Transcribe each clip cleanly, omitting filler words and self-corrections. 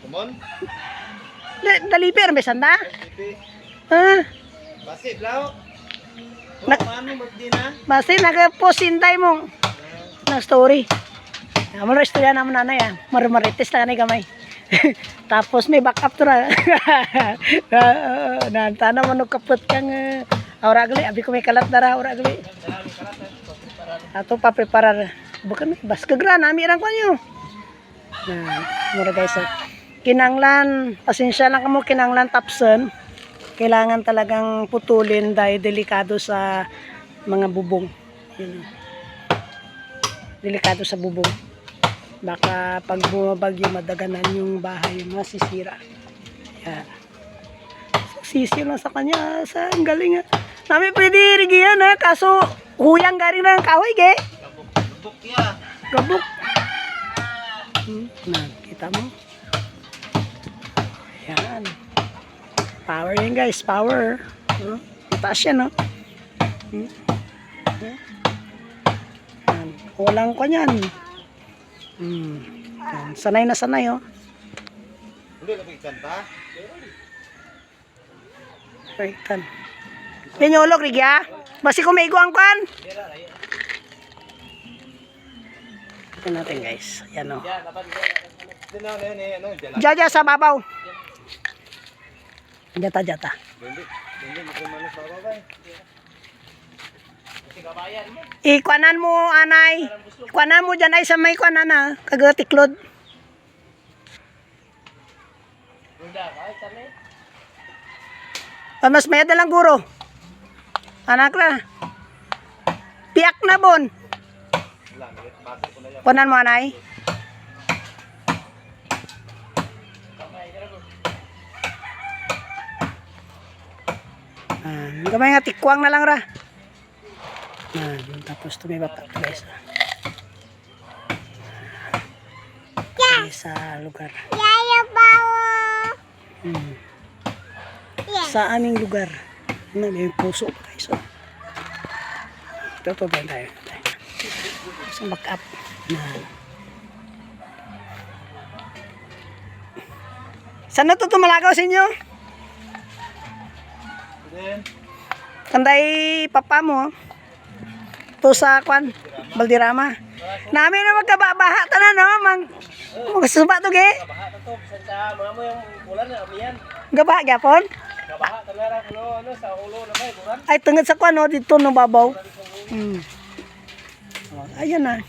kumon. Daliper may sanda. Pipi. Ah, Basi blaw. Paano magdina? basta nag-post intay mo na story. Amo na istorya naman nanay ah. Marmarites lang ni gamay. Tapos may backup to na. Nanta naman kapot kang aura gali. Abi ko may kalat dara aura gali. Ato pa preparar. Bukan bas kagra nami rang kanyo. Nah, mura guys. Kinanglan, pasensya lang kamo kinanglan tapson. Kailangan talagang putulin dahil delikado sa mga bubong. Yun. Delikado sa bubong. Baka pag bumabagyo madaganan yung bahay, masisira. Yan. Sisiyo lang sa kanya. Sa ang galing ha. Nami pwede rigiyan ha. Kaso huyang garing ng kahoy ge. Gabok ya. Gabok. Kita mo. Yan. Power yan guys. Power. Mataas yan no. Yan. Walang ko yan. Yan. Sanay na sanay oh. Hindi na kanta. Paitan. Pinyolog rigya. Basi kumigo ang kwan. Ito natin guys. Yan o. Jaja sa babaw. Jata. Ikuanan mo anay. Ikuanan mo dyan ay sa may kuanan na. Kagatiklod. Mas may dalang guro. Anak na. Piyak na bon. Kuanan mo anay. Gamay nga tikwang na lang ra. Tapos tumibak ka guys. Sa lugar. Sa aming lugar. May puso pa guys. Ito ba tayo? Sa backup. Saan na ito tumalagaw sa inyo? Kanday papa mo. To sa kwan, Baldirama. Namin na magkababaha tanan no, magsuba to ge. Kabaha to sa mga mo yung ulan na amiyan. Gabaha gyapon? Kabaha talaga ano sa ulo na may buran. Ay tungod sa kwan no dito no babaw. Ayan na.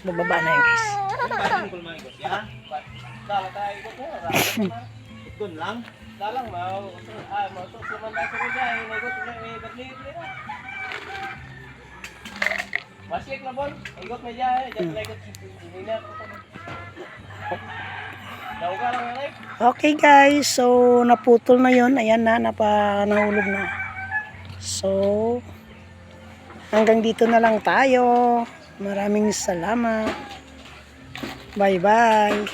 Bababa na yun guys. Doon lang. Dalang mau to suman na sa riday, nagot na badli na. Masik na bon, igot na diay, nagot hina ko. Dauga lang yan. Okay guys, so naputol na yun. Ayan na, nahulog na. So hanggang dito na lang tayo. Maraming salamat. Bye bye.